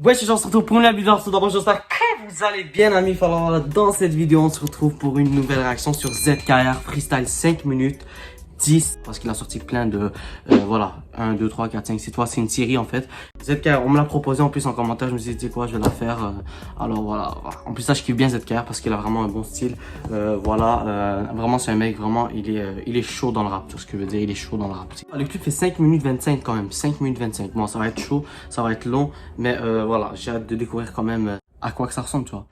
Ouais, je suis se retrouve pour une nouvelle vidéo. Tout d'abord, j'espère que vous allez bien, amis. Alors, dans cette vidéo, on se retrouve pour une nouvelle réaction sur ZKR Freestyle 5 minutes 10. Parce qu'il a sorti plein de, voilà, 1, 2, 3, 4, 5, 6, 3. C'est une série en fait. ZKR, on me l'a proposé en plus en commentaire. Je me suis dit, quoi, je vais la faire. Alors voilà. En plus, ça, je kiffe bien ZKR parce qu'il a vraiment un bon style. Vraiment, c'est un mec, vraiment, il est chaud dans le rap. Tu vois ce que je veux dire? Il est chaud dans le rap. Le clip fait 5 minutes 25 quand même. 5 minutes 25. Bon, ça va être chaud, ça va être long. Mais voilà, j'ai hâte de découvrir quand même à quoi que ça ressemble, tu vois.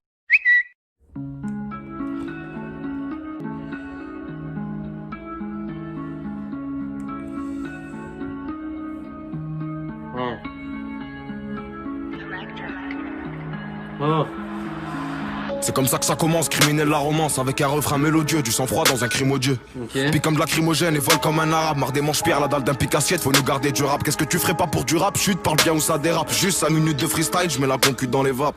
Oh. C'est comme ça que ça commence, criminel la romance, avec un refrain mélodieux, du sang-froid dans un crime odieux. Pique comme de lacrymogène et vole comme un arabe, marre des manches pierres, la dalle d'un pic assiette, faut nous garder du rap. Qu'est-ce que tu ferais pas pour du rap? Chute, parle bien ou ça dérape. Juste 5 minutes de freestyle, je mets la concu dans les vapes.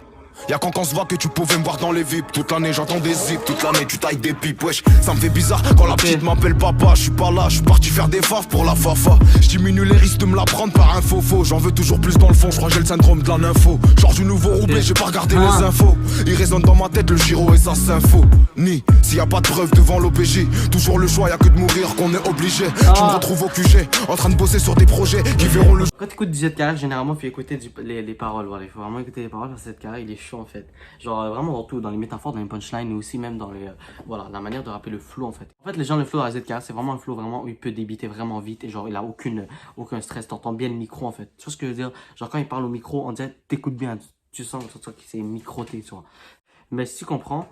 Y'a quand on se voit que tu pouvais me voir dans les VIP. Toute l'année j'entends des zips, toute l'année tu tailles des pipes. Wesh, ça me fait bizarre quand la petite m'appelle papa. Je suis pas là, je suis parti faire des faves pour la fafa. Je diminue les risques de me la prendre par un faux. J'en veux toujours plus dans le fond, je crois que j'ai le syndrome de la nympho. Genre du nouveau Roubaix, j'ai pas regardé les infos. Il résonne dans ma tête le Giro et sa sympho. Ni, s'il y a pas de preuve devant l'OPJ, toujours le choix, y'a que de mourir qu'on est obligé. Je me retrouve au QG, en train de bosser sur des projets qui verront le... Quand tu écoutes du ZKR, généralement, il faut écouter les paroles. Voilà, il faut vraiment écouter les paroles parce que ZKR, il est chaud en fait. Genre vraiment dans tout, dans les métaphores, dans les punchlines, mais aussi même dans les, voilà, la manière de rapper le flow en fait. En fait, les gens, le flow à ZKR, c'est vraiment un flow vraiment où il peut débiter vraiment vite et genre il a aucun stress. T'entends bien le micro en fait. Tu vois ce que je veux dire? Genre quand il parle au micro, on dirait t'écoutes bien. Tu sens que c'est microté, tu vois. Mais si tu comprends,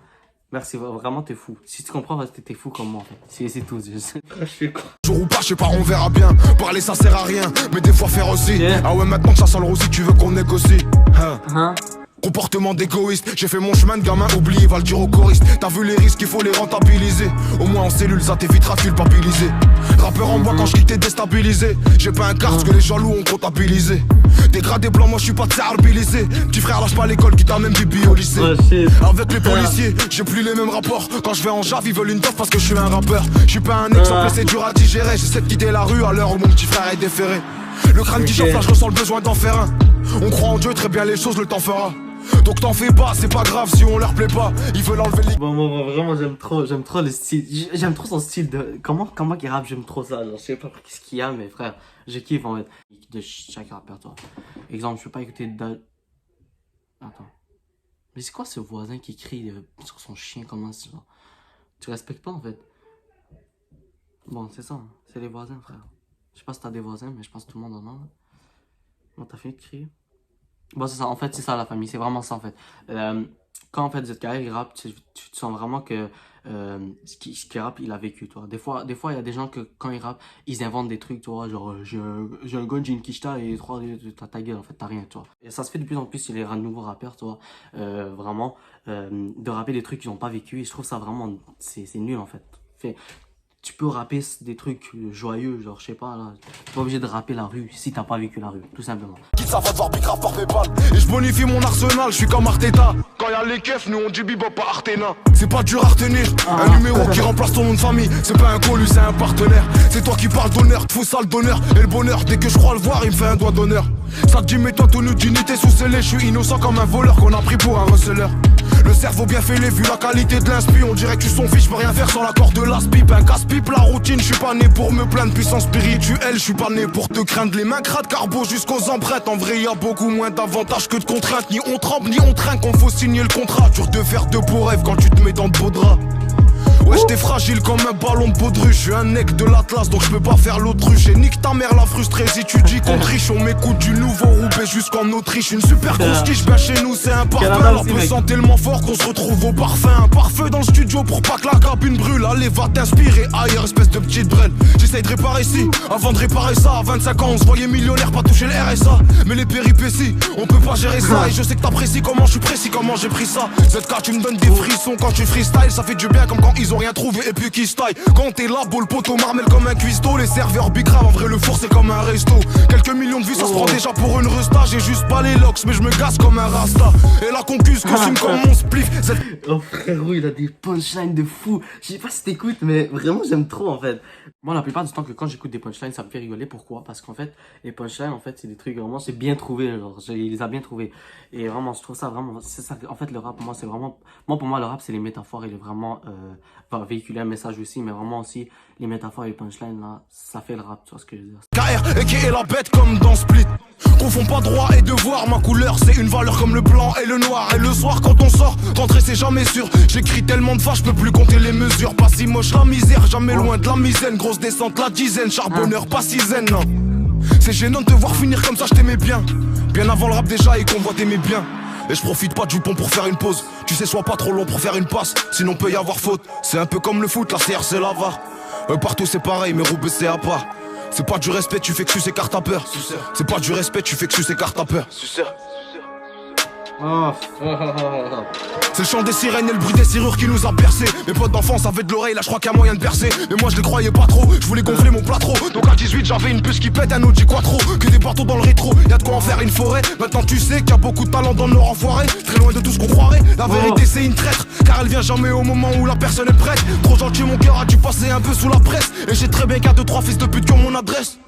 merci, vraiment t'es fou. Si tu comprends, t'es fou comme moi en fait. C'est tout. Je fais quoi? Jour ou pas, je sais pas, on verra bien. Parler ça sert à rien, mais des fois faire aussi. Ah ouais, maintenant que ça sent le rosy, tu veux qu'on négocie. Comportement d'égoïste, j'ai fait mon chemin de gamin oublié, va le dire au choriste. T'as vu les risques, il faut les rentabiliser. Au moins en cellule, ça t'évitera de culpabiliser. Rappeur en bois quand je quitte t'es déstabilisé. J'ai pas un quart, ce que les jaloux ont comptabilisé. Dégradé blanc, moi je suis pas de petit frère lâche pas l'école qui t'a même bibi au lycée. Avec les policiers, j'ai plus les mêmes rapports. Quand je vais en jave, ils veulent une toffe parce que je suis un rappeur. Je suis pas un exemple, c'est dur à digérer. J'essaie de quitter la rue à l'heure où mon petit frère est déféré. Le crâne qui chauffe, là je ressens le besoin d'en faire un. On croit en Dieu, très bien les choses, le temps fera. Donc t'en fais pas, c'est pas grave si on leur plaît pas. Ils veulent enlever les... Bon, vraiment j'aime trop le style. J'aime trop son style de... Comment il rappe, j'aime trop ça. Genre, je sais pas ce qu'il y a, mais frère, je kiffe en fait. De chaque rappeur, toi. Exemple, je peux pas écouter de... Attends. Mais c'est quoi ce voisin qui crie sur son chien comme ça? Tu respectes pas en fait. Bon, c'est ça, hein. C'est les voisins, frère. Je sais pas si t'as des voisins, mais je pense que tout le monde en a. Bon, t'as fini de crier? Bon, c'est ça, en fait, c'est ça la famille, c'est vraiment ça en fait. Quand en fait ZKR il rappe, tu sens vraiment que ce qu'il rappe, il a vécu, toi. Des fois, il y a des gens que quand ils rappent, ils inventent des trucs, tu vois, genre j'ai un gun, j'ai une quicheta et trois, t'as ta gueule, en fait, t'as rien, tu vois. Et ça se fait de plus en plus, il y a les nouveaux rappeurs, tu vois, vraiment, de rapper des trucs qu'ils n'ont pas vécu, et je trouve ça vraiment, c'est nul en fait. Tu peux rapper des trucs joyeux, genre je sais pas là, t'es pas obligé de rapper la rue si t'as pas vécu la rue, tout simplement. Qui ça va devoir bicrave par Paypal. Et je bonifie mon arsenal, je suis comme Arteta. Quand y'a les keufs, nous on dit bebop pas Artena. C'est pas dur à retenir, un numéro qui remplace ton nom de famille. C'est pas un colu, c'est un partenaire. C'est toi qui parles d'honneur, te fous ça le donneur. Et le bonheur, dès que je crois le voir, il me fait un doigt d'honneur. Ça te dit mets-toi tenue d'unité sous scellé. Je suis innocent comme un voleur qu'on a pris pour un receleur. Le cerveau bien fêlé, vu la qualité de l'inspi. On dirait que tu son fils, je peux rien faire sans l'accord de l'as-pipe. Un casse-pipe, la routine, je suis pas né pour me plaindre. Puissance spirituelle, je suis pas né pour te craindre. Les mains crades, carbo jusqu'aux empreintes. En vrai, y a beaucoup moins d'avantages que de contraintes. Ni on trempe, ni on trinque, on faut signer le contrat. Dur de faire de beaux rêves quand tu te mets dans de beaux draps. Ouais, j'étais fragile comme un ballon de baudruche. Je suis un mec de l'Atlas, donc je peux pas faire l'autruche. Et nique ta mère la frustrée si tu dis qu'on triche. On m'écoute du nouveau Roubaix jusqu'en Autriche. Une super grosse quiche, bien chez nous c'est un parfum. La peu sent tellement fort qu'on se retrouve au parfum. Un pare-feu dans le studio pour pas que la cabine brûle. Allez va t'inspirer ailleurs, espèce de petite brêle. J'essaye de réparer ici, avant de réparer ça. À 25 ans on se voyait millionnaire, pas toucher le RSA. Mais les péripéties, on peut pas gérer ça. Et je sais que t'apprécies comment je suis précis, comment j'ai pris ça. ZK tu me donnes des frissons quand tu freestyle. Ça fait du bien comme quand ils qu'ils ont rien trouvé et puis qu'ils se taillent. Quand t'es là, beau le poteau marmelle comme un cuistot. Les serveurs bicrave, en vrai le four c'est comme un resto. Quelques millions de vues ça se prend déjà pour une resta. J'ai juste pas les locks mais je me gasse comme un rasta. Et la concuse consume comme mon spliff. Oh frérot, il a des punchlines de fou. Je sais pas si t'écoutes, mais vraiment j'aime trop en fait. Moi la plupart du temps que quand j'écoute des punchlines ça me fait rigoler. Pourquoi? Parce qu'en fait les punchlines en fait c'est des trucs vraiment c'est bien trouvé, genre il les a bien trouvés. Et vraiment je trouve ça vraiment, c'est ça en fait le rap pour moi c'est vraiment, pour moi le rap c'est les métaphores et vraiment va véhiculer un message aussi, mais vraiment aussi les métaphores et les punchlines là ça fait le rap, tu vois ce que je veux dire. KR et qui est la bête comme dans Split. Confonds pas droit et devoir, ma couleur c'est une valeur comme le blanc et le noir. Et le soir quand on sort, rentrer c'est jamais sûr. J'écris tellement de fois, je peux plus compter les mesures. Pas si moche la misère, jamais loin de la misaine. Grosse descente la dizaine, charbonneur pas sizaine, non. C'est gênant de te voir finir comme ça, je t'aimais bien. Bien avant le rap déjà et qu'on voit t'aimer bien. Et je profite pas du pont pour faire une pause. Tu sais, sois pas trop long pour faire une passe, sinon peut y avoir faute. C'est un peu comme le foot, la CR c'est la VAR. Partout c'est pareil, mais Roubaix c'est à part. C'est pas du respect, tu fais que sucer car t'as peur. C'est pas du respect, tu fais que sucer car t'as peur. C'est le chant des sirènes et le bruit des serrures qui nous a percé. Mes potes d'enfance avaient de l'oreille, là je crois qu'il y a moyen de percer. Mais moi je les croyais pas trop, je voulais gonfler mon plâtreau. Donc à 18 j'avais une puce qui pète, un Audi Quattro. Que des bateaux dans le rétro, y'a de quoi en faire une forêt. Maintenant tu sais qu'il y a beaucoup de talent dans le nord enfoiré. Très loin de tout ce qu'on croirait, la vérité c'est une traître. Car elle vient jamais au moment où la personne est prête. Trop gentil mon cœur a dû passer un peu sous la presse. Et j'ai très bien qu'à 2-3 fils de pute qui ont mon adresse.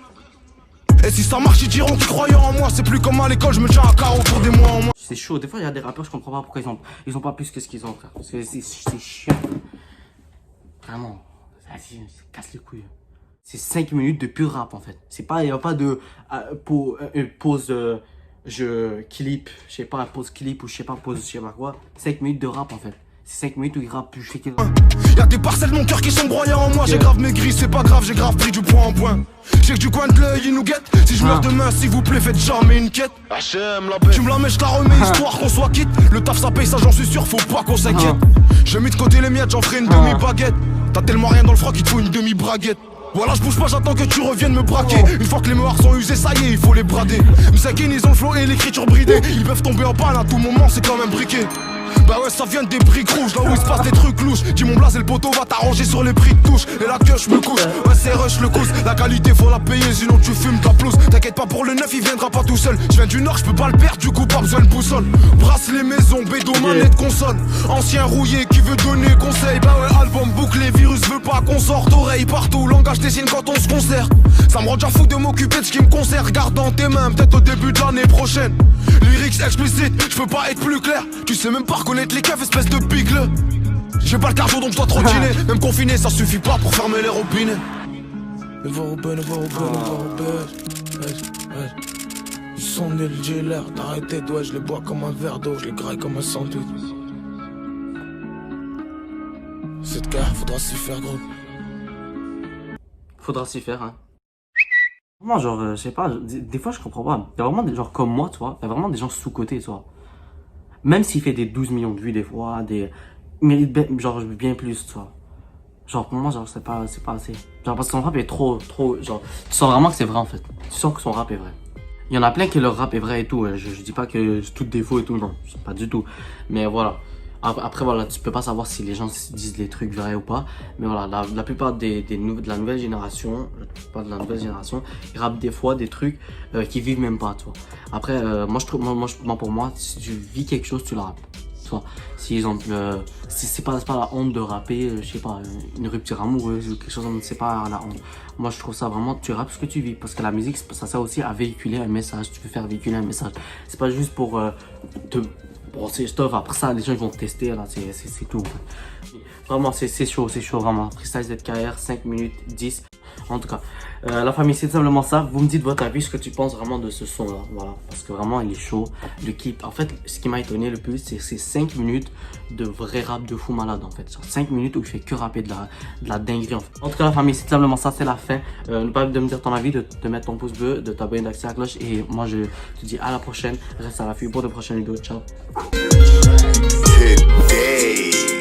Et si ça marche, ils diront qu'ils croyaient en moi. C'est plus comme à l'école, je me tiens à carreau pour des mois en moins. C'est chaud, des fois il y a des rappeurs, je comprends pas pourquoi ils ont pas plus que ce qu'ils ont, frère. C'est chiant. Vraiment, vas-y, casse les couilles. C'est 5 minutes de pur rap en fait. C'est pas, il y a pas de pause je clip, je sais pas, pause clip ou je sais pas, pause je sais pas quoi. 5 minutes de rap en fait. C'est 5 minutes où il rappe, je fais qu'il rappe. Y'a des parcelles de mon cœur qui sont broyées en moi. J'ai grave maigri, c'est pas grave, j'ai grave pris du point en point. J'ai que du coin de l'œil, il nous guette. Si je meurs demain, s'il vous plaît, faites jamais une quête. Tu me la mets, je la remets, histoire qu'on soit quitte. Le taf ça paye, ça j'en suis sûr, faut pas qu'on s'inquiète. J'ai mis de côté les miettes, j'en ferai une demi-baguette. T'as tellement rien dans le froc qu'il te faut une demi-braguette. Voilà, je bouge pas, j'attends que tu reviennes me braquer. Une fois que les meurs sont usés, ça y est, il faut les brader. Msakin, ils ont le flow et l'écriture bridée. Ils peuvent tomber en panne à tout moment, c'est comme un briquet. Bah ouais, ça vient des briques rouges, là où il se passe des trucs louches. Dis mon blaze et le poteau va t'arranger sur les prix de touche. Et la queue, je me couche, ouais c'est rush le cousse. La qualité faut la payer, sinon tu fumes ta pelouse. T'inquiète pas pour le neuf, il viendra pas tout seul. Je viens du nord, je peux pas le perdre, du coup pas besoin de boussole. Brasse les maisons, bédo, manette, console. Ancien rouillé qui veut donner conseil. Bah ouais, album bouclé, virus veut pas qu'on sorte. Oreille partout, langage des signes quand on se concerte. Ça me rend déjà fou de m'occuper de ce qui me concerne. Garde dans tes mains, peut-être au début de l'année prochaine. Lyrics explicite, je peux pas être plus clair. Tu sais même pas reconnaître les keufs, espèce de bigle. J'ai pas le cardio donc je dois trottiner. Même confiné, ça suffit pas pour fermer les robinets. Ils sont nuls, j'ai l'air d'arrêter. Ouais, je les bois comme un verre d'eau, je les graille comme un sandwich. Cette guerre, faudra s'y faire gros. Faudra s'y faire, hein. Moi, genre, je sais pas, des fois je comprends pas. Il y a vraiment des gens comme moi, tu vois. Il y a vraiment des gens sous-cotés, tu vois. Même s'il fait des 12 millions de vues, des fois, il mérite genre bien plus, tu vois. Genre, pour moi, genre, c'est pas assez. Genre, parce que son rap est trop, genre, tu sens vraiment que c'est vrai, en fait. Tu sens que son rap est vrai. Il y en a plein que leur rap est vrai et tout. Je dis pas que c'est tout défaut et tout, non. Pas du tout. Mais voilà. Après, voilà, tu peux pas savoir si les gens disent des trucs vrais ou pas. Mais voilà, la plupart de la nouvelle génération, ils rappent des fois des trucs qui vivent même pas, tu vois. Après, pour moi, si tu vis quelque chose, tu le rappes. Tu vois. Si exemple, si c'est pas la honte de rapper, je sais pas, une rupture amoureuse ou quelque chose, c'est pas la honte. Moi, je trouve ça vraiment, tu rappes ce que tu vis. Parce que la musique, ça sert aussi à véhiculer un message. Tu veux faire véhiculer un message. C'est pas juste pour bon, c'est stuff, après ça, les gens ils vont tester, là, c'est tout. Vraiment, c'est chaud, vraiment. Freestyle ZKR, 5 minutes 10. En tout cas, la famille, c'est simplement ça. Vous me dites votre avis, ce que tu penses vraiment de ce son-là. Voilà, parce que vraiment, il est chaud. Le clip, en fait, ce qui m'a étonné le plus, c'est ces 5 minutes de vrai rap de fou malade, en fait. Genre 5 minutes où il fait que rapper de la dinguerie, en fait. En tout cas, la famille, c'est simplement ça, c'est la fin. N'oublie pas de me dire ton avis, de mettre ton pouce bleu, de t'abonner, d'activer la cloche. Et moi, je te dis à la prochaine. Reste à l'affût pour de prochaines vidéos. Ciao. Today.